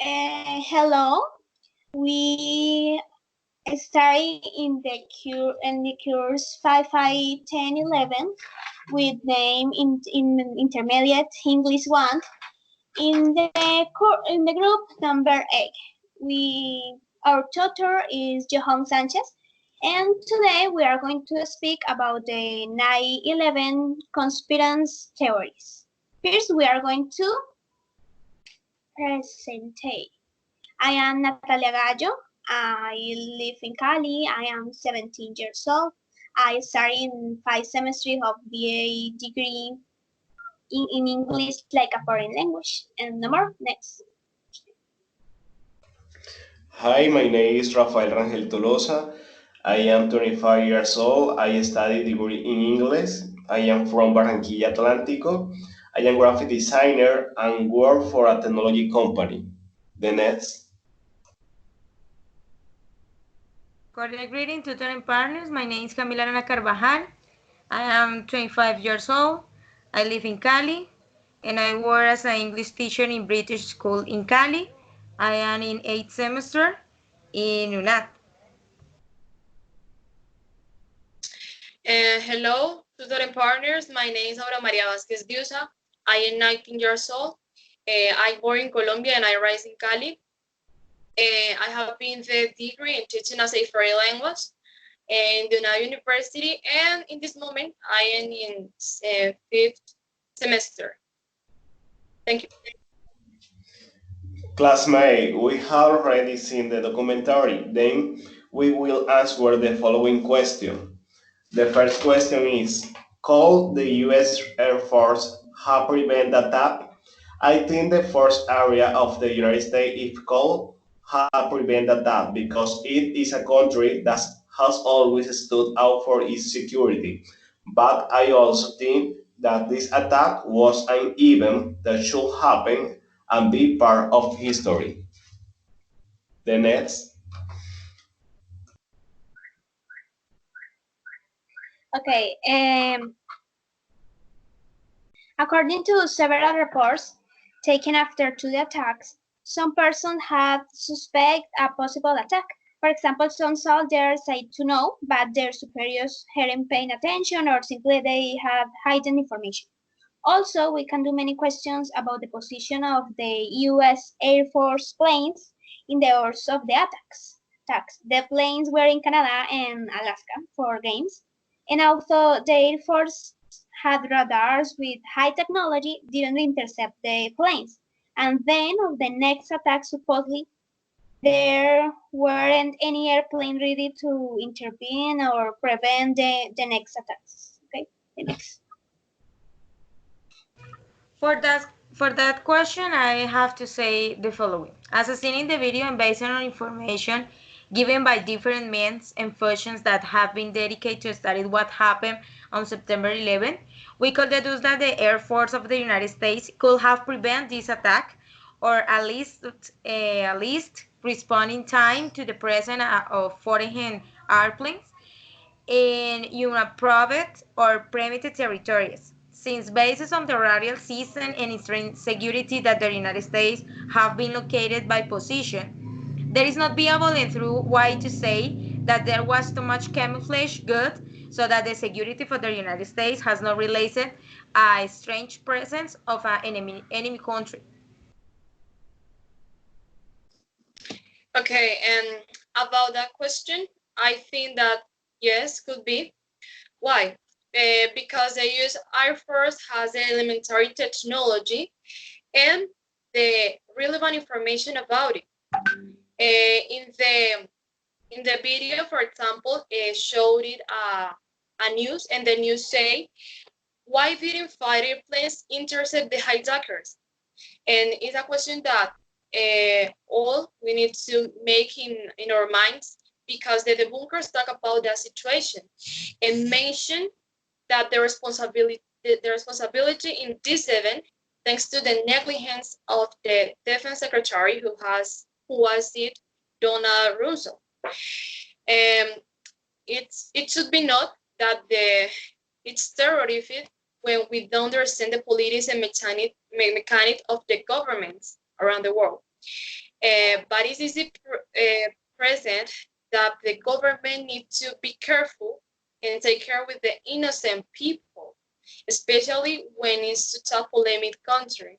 Hello. We started in the course 5, 5, 10, 11 with name in intermediate English 1 in the group number 8. Our tutor is Johan Sanchez, and today we are going to speak about the 9/11 conspiracy theories. First, we are going to presentate. I am Natalia Gallo. I live in Cali. I am 17 years old. I started in 5 semesters of BA degree in English like a foreign language. And no more. Next. Hi, my name is Rafael Rangel Tolosa. I am 25 years old. I study degree in English. I am from Barranquilla, Atlántico. I am graphic designer and work for a technology company. The next. Cordial greeting, tutor and partners. My name is Camila Ana Carvajal. I am 25 years old. I live in Cali, and I work as an English teacher in British school in Cali. I am in 8th semester in UNAT. Hello, tutor and partners. My name is Aura Maria Vázquez Diusa. I am 19 years old. I born in Colombia and I rise in Cali. I have been the degree in teaching as a foreign language in the UNAT University, and in this moment I am in 5th semester. Thank you. Classmate, we have already seen the documentary. Then we will answer the following question. The first question is, could the U.S. Air Force have prevented the attack? I think the first area of the United States is called have prevented that because it is a country that has always stood out for its security. But I also think that this attack was an event that should happen and be part of history. The next. Okay. According to several reports taken after the attacks, some persons had suspect a possible attack. For example, some soldiers said to know, but their superiors hadn't paid attention or simply they had hidden information. Also, we can do many questions about the position of the U.S. Air Force planes in the hours of the attacks. The planes were in Canada and Alaska for games, and although the Air Force had radars with high technology, didn't intercept the planes. And then of the next attack, supposedly, there weren't any airplane ready to intervene or prevent the next attacks. Okay, the next. For that question, I have to say the following. As seen in the video and based on information given by different means and functions that have been dedicated to study what happened on September 11, we could deduce that the Air Force of the United States could have prevented this attack, or at least responding time to the presence of foreign airplanes in unappropriate or primitive territories, since bases on the radial system and its security that the United States have been located by position, there is not viable and true way to say that there was too much camouflage good so that the security for the United States has not related a strange presence of an enemy country. Okay, and about that question, I think that yes, could be. Why? Because the U.S. Air Force has the elementary technology and the relevant information about it. In the video, for example, showed it a news, and the news say, why didn't fighter planes intercept the hijackers? And it's a question that all we need to make in our minds, because the debunkers talk about that situation and mention that the responsibility in this event, thanks to the negligence of the defense secretary who was it, Donald Rumsfeld. It should be noted that it's terrific when we don't understand the politics and mechanic of the governments around the world. But it is present that the government needs to be careful and take care with the innocent people, especially when it's to top polemic country.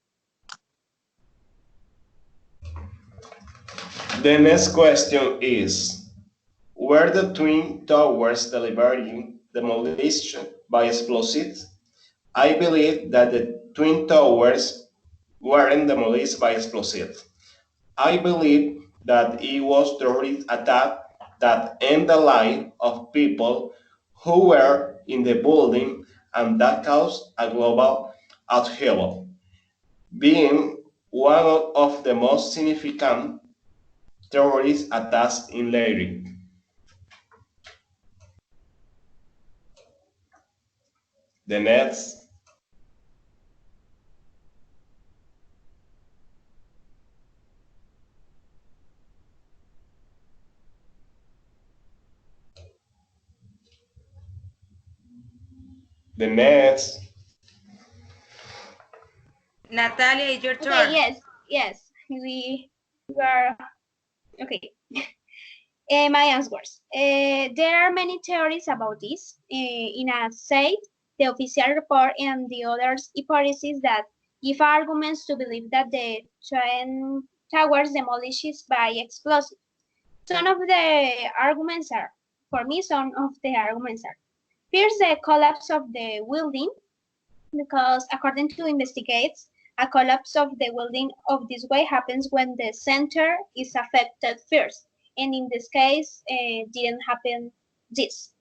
The next question is, were the Twin Towers deliberately demolished by explosives? I believe that the Twin Towers weren't demolished by explosives. I believe that it was terrorist attack that ended the life of people who were in the building and that caused a global upheaval, being one of the most significant terrorist attacks in Larry. The next, the next, Natalia, it's your Okay, turn. yes, we are okay. My answers. There are many theories about this. In a say, the official report and the others hypotheses that give arguments to believe that the Twin Towers demolished by explosives. Some of the arguments are, for me, some of the arguments are. First, the collapse of the building, because according to investigates, a collapse of the building of this way happens when the center is affected first, and in this case, didn't happen this.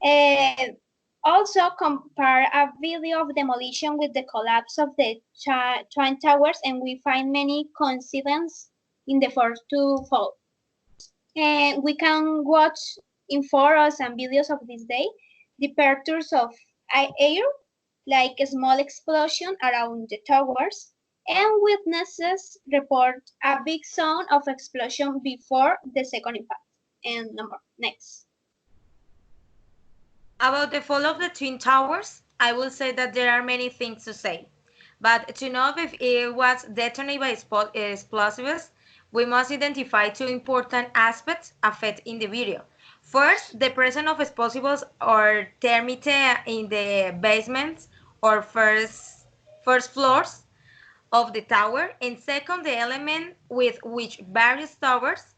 Uh, Also, compare a video of demolition with the collapse of the Twin Towers, and we find many coincidences in the first two fall. And we can watch in photos and videos of this day the pictures of air, like a small explosion around the towers, and witnesses report a big sound of explosion before the second impact. And number next. About the fall of the Twin Towers, I will say that there are many things to say. But to know if it was detonated by explosives, we must identify two important aspects affecting the video. First, the presence of explosives or termite in the basements or first floors of the tower, and second, the element with which various towers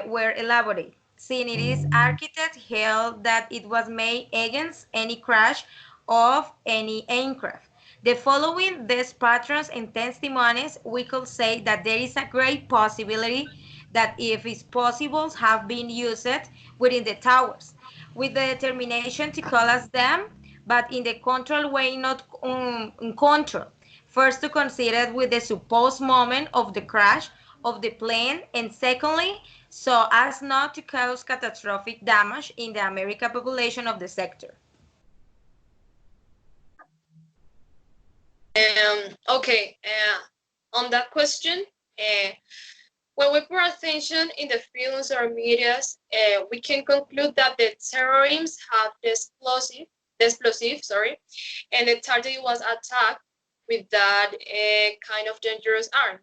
were elaborated, since it is architect held that it was made against any crash of any aircraft. The following these patterns and testimonies, we could say that there is a great possibility that if it's possible have been used within the towers, with the determination to collapse them, but in the control way, not in control. First, to consider with the supposed moment of the crash of the plane, and secondly, so as not to cause catastrophic damage in the American population of the sector. Okay, on that question, when we pay attention in the films or medias, we can conclude that the terrorists have the explosive, sorry, and the target was attacked with that kind of dangerous arm.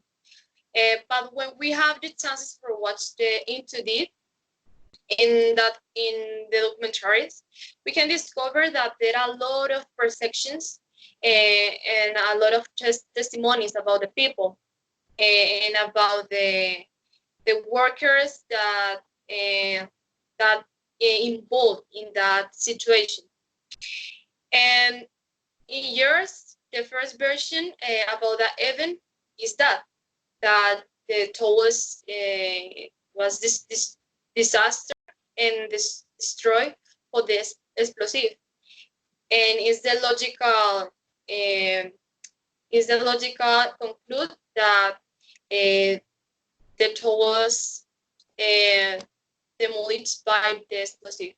But when we have the chances for watch the into deep in the documentaries, we can discover that there are a lot of perceptions and a lot of testimonies about the people and about the workers that involved in that situation. And in yours, the first version about that event is that the tallest was this disaster and this destroy for this explosive, and is the logical conclude that the towers demolished by the explosive.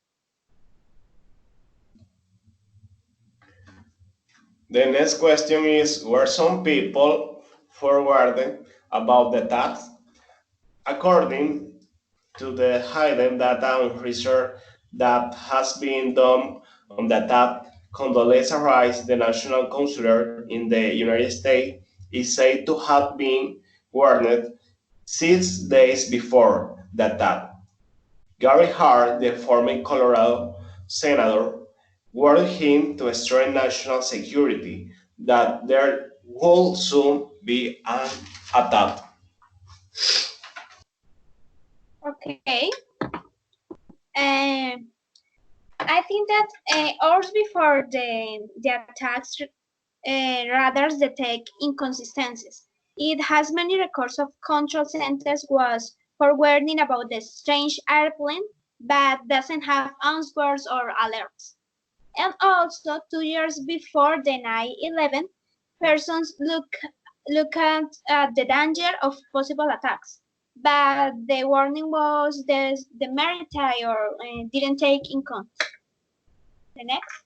the next question is, were some people forwarded about the tax? According to the hidden data and research that has been done on the attack, Condoleezza Rice, the national consular in the United States, is said to have been warned 6 days before the attack. Gary Hart, the former Colorado senator, warned him to strengthen national security, that there would soon be an attack. Okay. I think that hours before the attacks, radars detect inconsistencies. It has many records of control centers was for warning about the strange airplane, but doesn't have answers or alerts. And also, 2 years before the 9/11, persons look at the danger of possible attacks, but the warning was the military or didn't take in account. The next.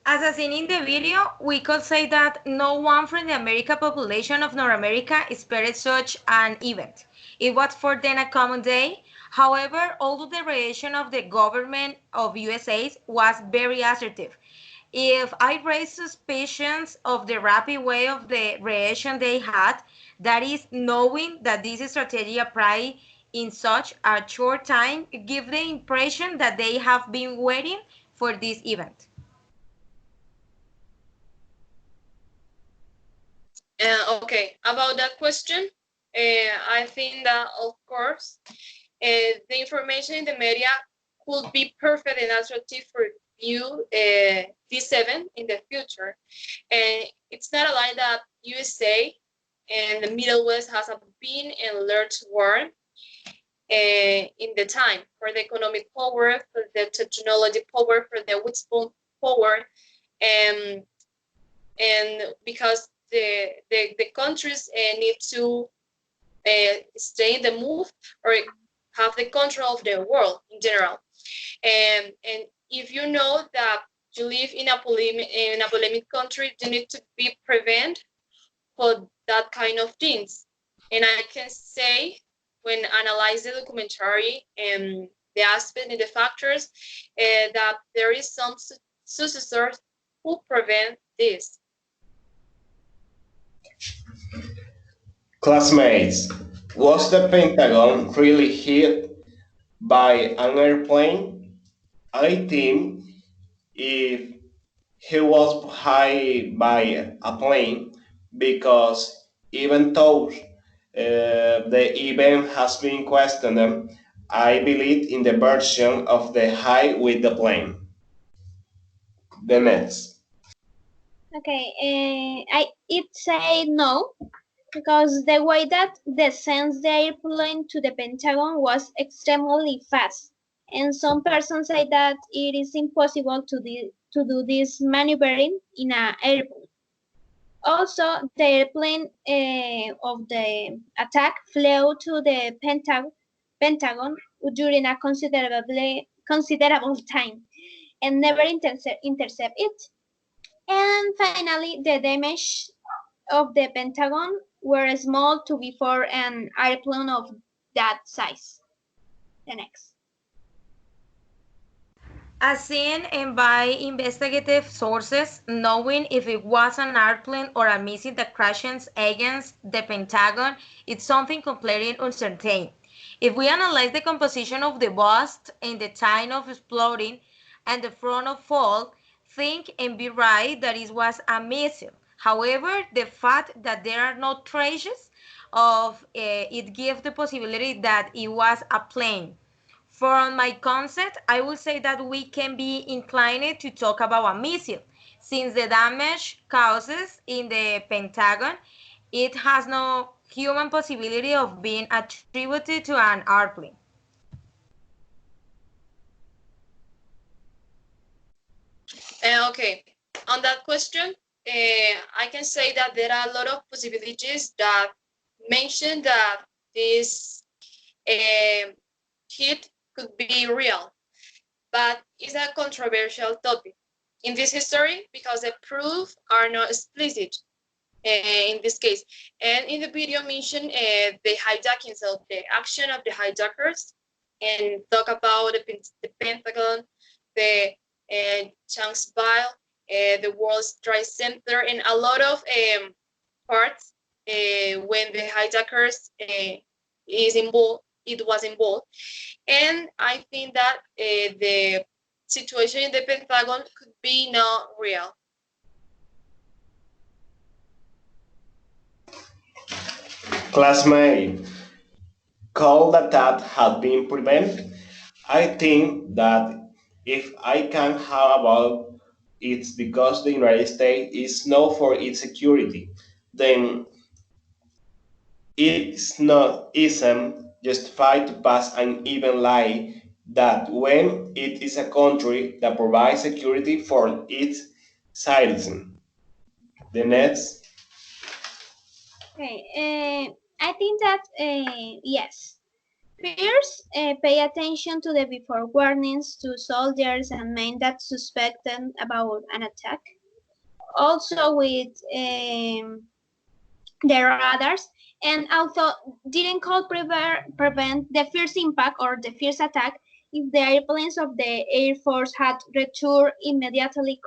As seen in the video, we could say that no one from the American population of North America expected such an event. It was for them a common day. However, although the reaction of the government of USA was very assertive, if I raise suspicions of the rapid way of the reaction they had, that is knowing that this strategy applied in such a short time, give the impression that they have been waiting for this event. Okay, about that question, I think that of course the information in the media could be perfect and attractive for you this event in the future. And it's not a lie that USA and the Middle West has been and large war in the time for the economic power, for the technology power, for the wisdom power, and because the countries need to stay in the move or have the control of the world in general. And if you know that you live in a polemic country, you need to be prevent for that kind of things. And I can say when analyze the documentary and the aspect and the factors that there is some successors who prevent this. Classmates, was the Pentagon really hit by an airplane? I think if he was hit by a plane, because even though the event has been questioned, I believe in the version of the high with the plane. The next. Okay, it say no because the way that descends the airplane to the Pentagon was extremely fast, and some persons say that it is impossible to do this maneuvering in an airplane. Also, the airplane of the attack flew to the Pentagon during a considerable time and never intercept it. And finally, the damage of the Pentagon were small to be for an airplane of that size. The next. As seen and by investigative sources, knowing if it was an airplane or a missile that crashes against the Pentagon is something completely uncertain. If we analyze the composition of the bust and the time of exploding and the front of fall, think and be right that it was a missile. However, the fact that there are no traces of it gives the possibility that it was a plane. From my concept, I would say that we can be inclined to talk about a missile, since the damage causes in the Pentagon, it has no human possibility of being attributed to an airplane. Okay, on that question, I can say that there are a lot of possibilities that mention that this hit could be real, but it's a controversial topic in this history because the proof are not explicit in this case. And in the video mention the hijacking, so the action of the hijackers, and talk about the Pentagon, the Shanksville, the World Trade Center, and a lot of parts when the hijackers it was involved. And I think that the situation in the Pentagon could be not real. Classmate, could the attack have been prevented? I think that if I can have about it's because the United States is known for its security, then it's not isn't justified to pass an even lie that when it is a country that provides security for its citizens. The next, Okay, I think that yes. First, pay attention to the before warnings to soldiers and men that suspect them about an attack. Also with the radars, and although didn't call prevent the first impact or the first attack, if the airplanes of the Air Force had returned immediately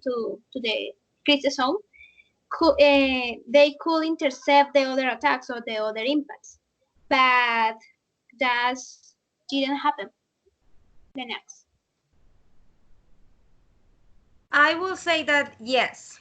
to the crisis zone, they could intercept the other attacks or the other impacts. But that didn't happen. The next. I will say that yes,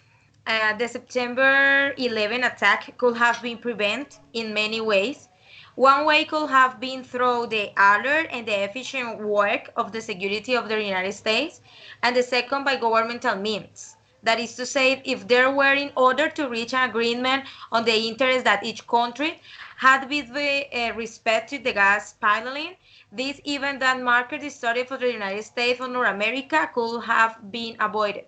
the September 11 attack could have been prevented in many ways. One way could have been through the alert and the efficient work of the security of the United States, and the second by governmental means. That is to say, if there were in order to reach an agreement on the interest that each country had with respect to the gas pipeline, this event that marked the story for the United States of North America could have been avoided.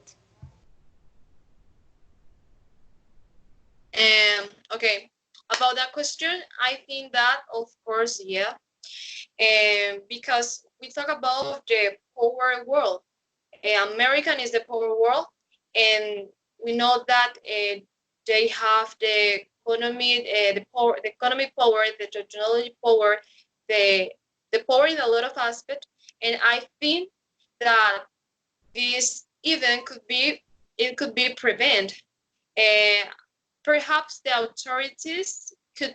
Okay, about that question, I think that of course, yeah, because we talk about the power world. American is the power world, and we know that they have the economy, the power, the economic power, the technology power, the power in a lot of aspects. And I think that this event could be prevented. Uh, Perhaps the authorities could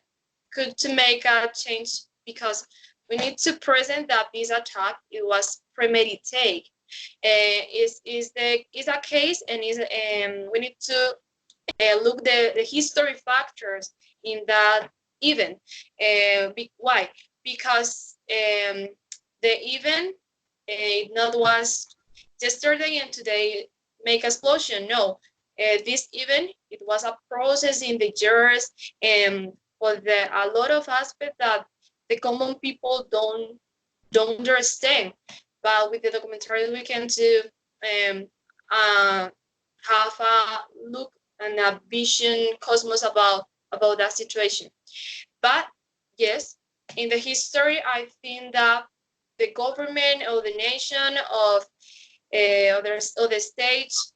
to make a change, because we need to present that this attack it was premeditated. Is a case, and is we need to look the history factors in that event. Why? Because the event not was yesterday and today make explosion. No, this event it was a process in the years, and for a lot of aspects that the common people don't understand. But with the documentary, we can do uh, have a look and a vision cosmos about that situation. But yes, in the history, I think that the government or the nation of or the states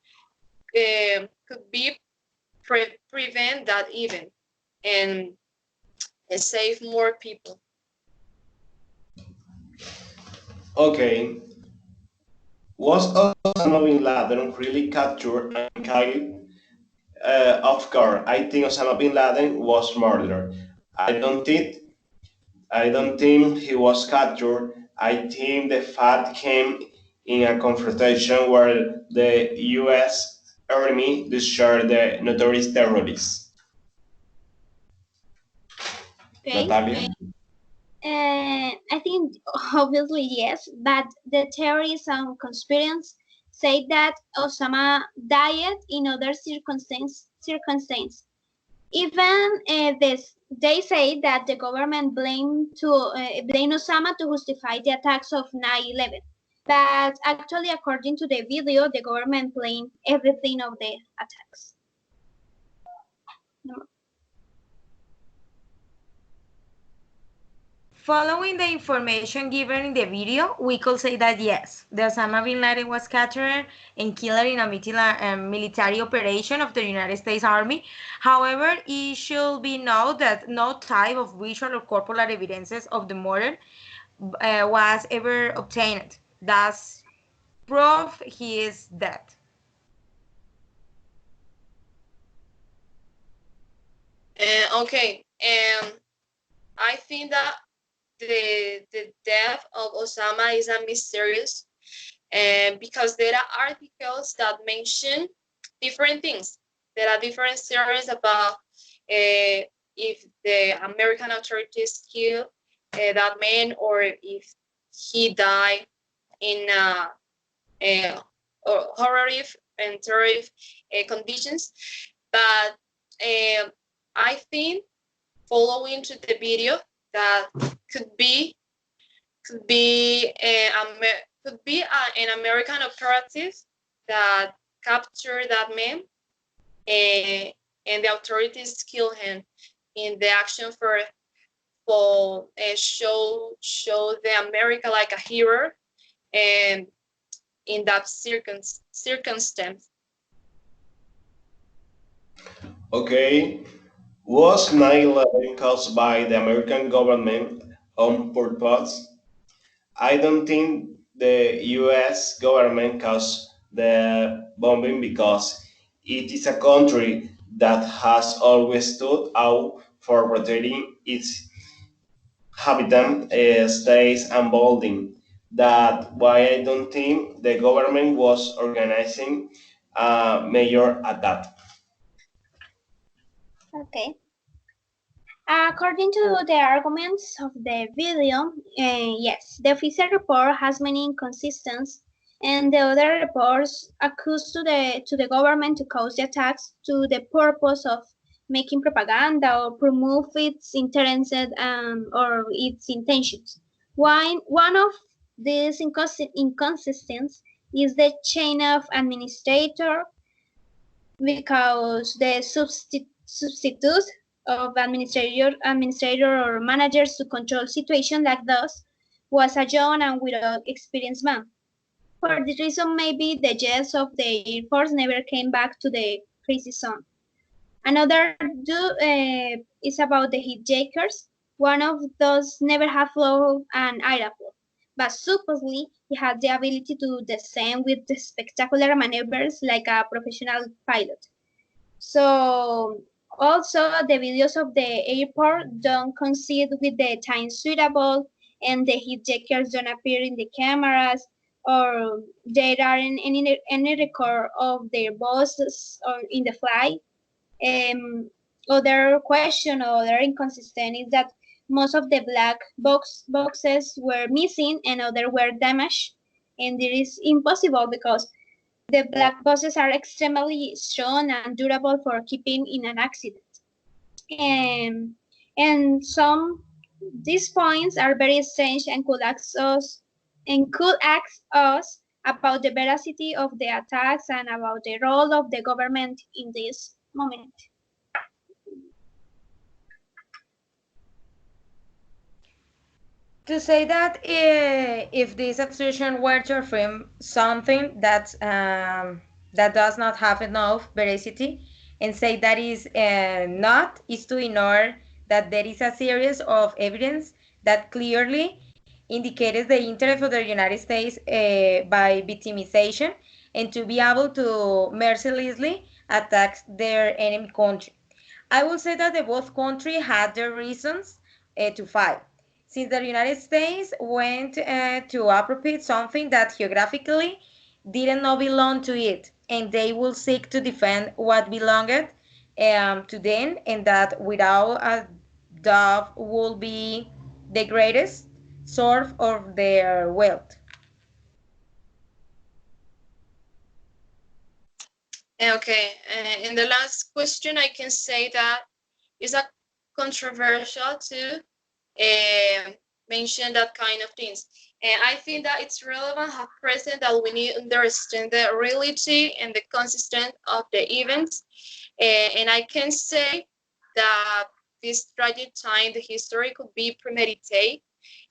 could be prevent that event and save more people. okay, was Osama bin Laden really captured and killed off guard? I think Osama bin Laden was murdered. I don't think he was captured. I think the fact came in a confrontation where the U.S. Army destroyed the notorious terrorists. Okay. Natalia? I think obviously yes, but the theories and conspiracies say that Osama died in other circumstances. Even this, they say that the government blame Osama to justify the attacks of 9/11. But actually, according to the video, the government blamed everything of the attacks. Following the information given in the video, we could say that yes, the Osama bin Laden was captured and killed in a military operation of the United States Army. However, it should be known that no type of visual or corporal evidences of the murder was ever obtained. Thus, prove he is dead. Okay, I think that the death of Osama is a mysterious, because there are articles that mention different things. There are different theories about if the American authorities killed that man, or if he died in uh, horrific and terrible conditions. But I think, following to the video, that could be could be an American operative that captured that man, and the authorities killed him in the action for show the America like a hero, and in that circumstance. Okay. Was 9/11 caused by the American government on purpose? I don't think the US government caused the bombing because it is a country that has always stood out for protecting its habitat, states, and building. That why I don't think the government was organizing a major attack. Okay. According to the arguments of the video, yes, the official report has many inconsistencies, and the other reports accuse to the government to cause the attacks to the purpose of making propaganda or promote its interests or its intentions. One of these inconsistencies is the chain of administrator, because the substitute of administrator or managers to control situations like those was a young and without experienced man. For this reason, maybe the jets of the Air Force never came back to the crazy zone. Another is about the hitjakers. One of those never have flown an airplane, but supposedly he had the ability to descend with the spectacular maneuvers like a professional pilot. So also the videos of the airport don't coincide with the time suitable, and the hitjakers don't appear in the cameras, or there aren't any record of their bosses or in the flight. Other question or other inconsistent is that most of the black boxes were missing and other were damaged, and it is impossible because the black boxes are extremely strong and durable for keeping in an accident. And some these points are very strange and could ask us about the veracity of the attacks and about the role of the government in this moment. To say that if this obsession were to affirm something that does not have enough veracity, and say that is not, is to ignore that there is a series of evidence that clearly indicates the interest of the United States by victimization, and to be able to mercilessly attack their enemy country. I will say that the both countries had their reasons to fight. Since the United States went to appropriate something that geographically didn't not belong to it, and they will seek to defend what belonged to them, and that without a doubt will be the greatest source of their wealth. Okay, in the last question, I can say that it's a controversial to mention that kind of things. And I think that it's relevant at present that we need to understand the reality and the consistent of the events. And I can say that this tragic time, the history could be premeditated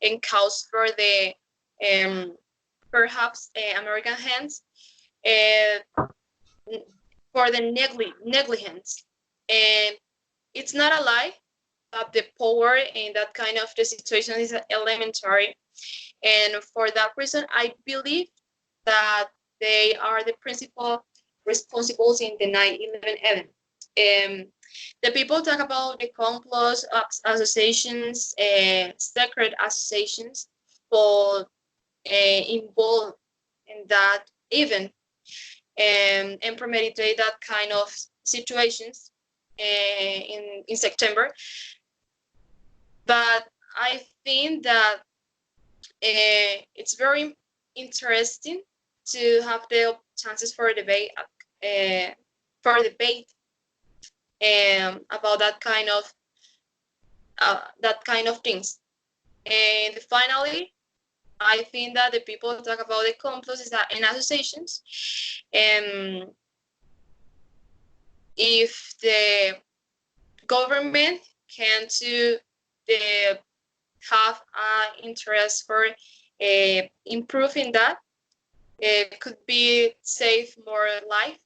and caused for the perhaps American hands, uh, for the negligence. And it's not a lie, but the power in that kind of the situation is elementary. And for that reason, I believe that they are the principal responsibles in the 9/11 event. The people talk about the complot associations, secret associations, for involved in that event, and premeditate that kind of situations in September. But I think that it's very interesting to have the chances uh, for debate about that kind of things. And finally, I think that the people talk about the complots and associations. If the government can to the have an interest for improving that, it could be save more life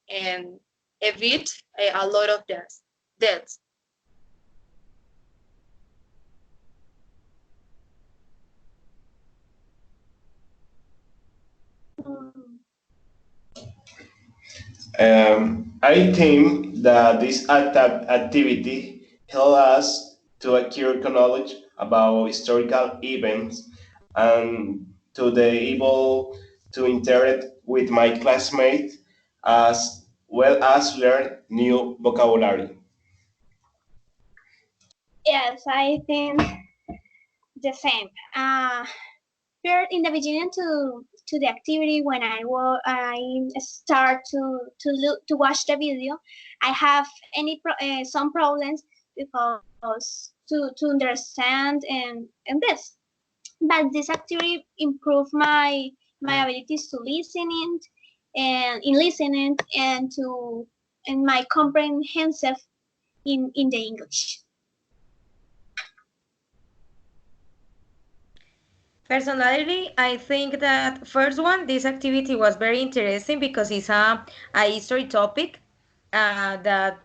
and evade a lot of deaths. I think that this activity helps us to acquire knowledge about historical events and to be able to interact with my classmates as well as learn new vocabulary. Yes, I think the same. First, in the beginning to the activity, when I start to look to watch the video, I have some problems because to understand and this. But this activity improved my abilities to listening and in listening and to and my comprehensive in the English. Personally, I think that first one, this activity was very interesting because it's a history topic that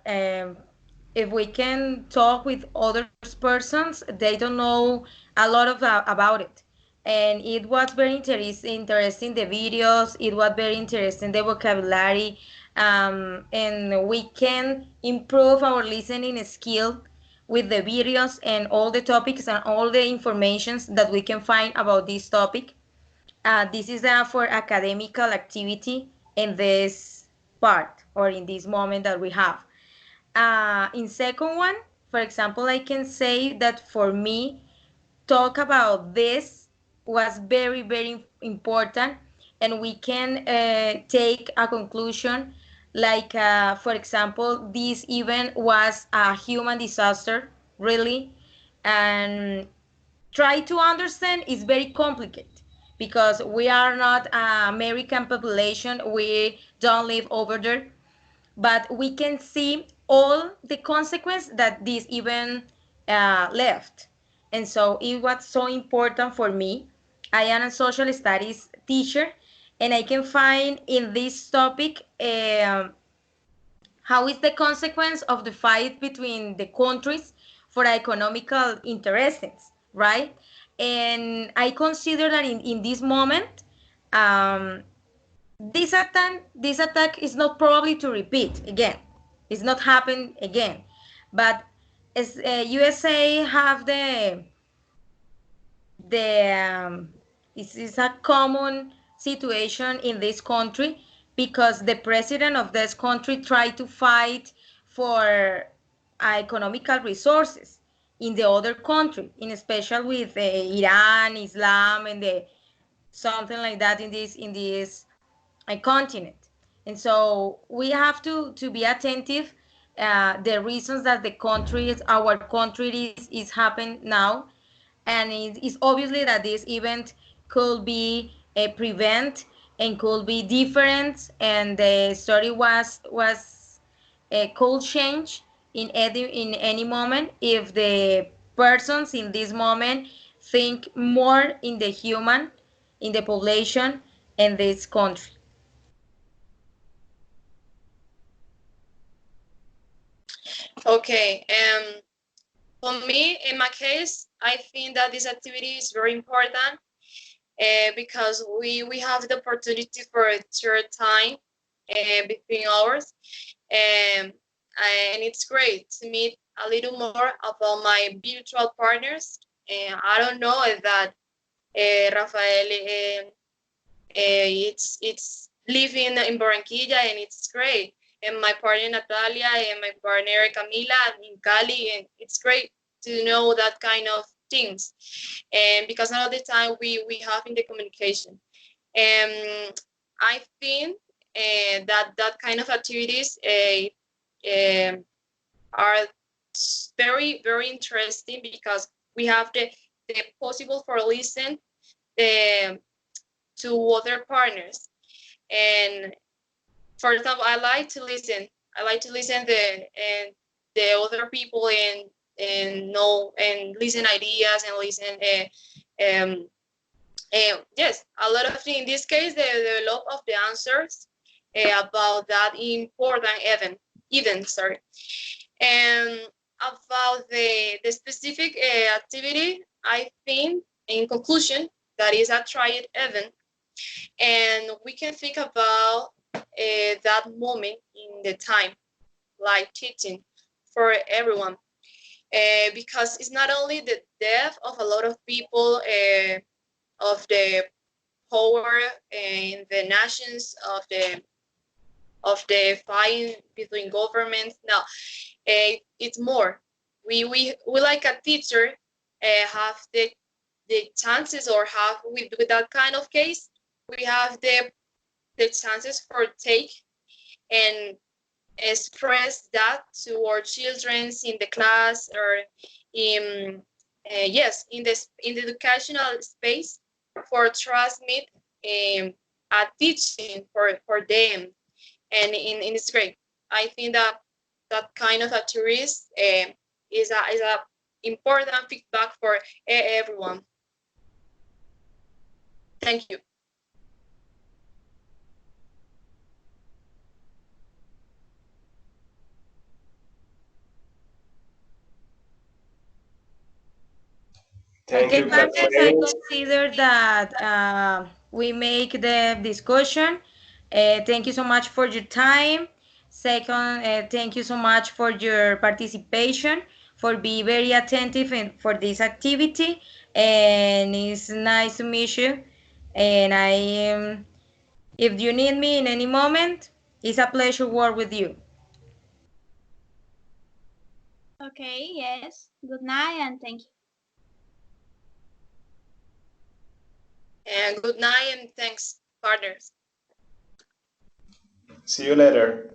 if we can talk with other persons, they don't know a lot of about it. And it was very interesting the videos. It was very interesting the vocabulary, and we can improve our listening skill with the videos and all the topics and all the informations that we can find about this topic. This is for academical activity in this part or in this moment that we have. In second one, for example, I can say that for me, talk about this was very important, and we can take a conclusion like for example, this event was a human disaster, really, and try to understand is very complicated because we are not an American population, we don't live over there, but we can see all the consequence that this event left. And so it was so important for me. I am a social studies teacher, and I can find in this topic how is the consequence of the fight between the countries for economical interests, right? And I consider that in this moment, um, this attack is not probably to repeat again. It's not happen again. But as USA have the this is a common situation in this country because the president of this country tried to fight for economical resources in the other country, in special with Iran, Islam, and the something like that in this continent. And so we have to be attentive the reasons that the countries our country is happening now, and it is obviously that this event could be prevent and could be different, and the story was could change in any moment if the persons in this moment think more in the human, in the population, in this country. Okay. For me, in my case, I think that this activity is very important because we have the opportunity for a third time between hours, and it's great to meet a little more about my virtual partners. And I don't know if that Rafael it's living in Barranquilla, and it's great. And my partner Natalia and my partner Camila in Cali, and it's great to know that kind of things. And because all the time we have in the communication. And I think that kind of activities are very interesting, because we have the possible for listen um, to other partners. And for example, I like to listen the other people, and know and listen ideas, and listen yes, a lot of things. In this case, the lot of the answers about that important event, sorry. And about the specific activity, I think, in conclusion, that is a triad event, and we can think about that moment in the time, like teaching for everyone, because it's not only the death of a lot of people, of the power in the nations, of the fight between governments. Now, it's more. We like a teacher have the chances, or have with that kind of case, we have the chances for take and express that to our children in the class, or in yes, in the educational space, for transmit a teaching for them. And it's great. I think that that kind of a tourist is a important feedback for everyone. Thank you. Thank Okay, you, partners, I Carlos. consider that we make the discussion. Thank you so much for your time. Second, thank you so much for your participation, for being very attentive for this activity. And it's nice to meet you. And if you need me in any moment, it's a pleasure work with you. Okay, yes. Good night and thank you. And good night, and thanks, partners. See you later.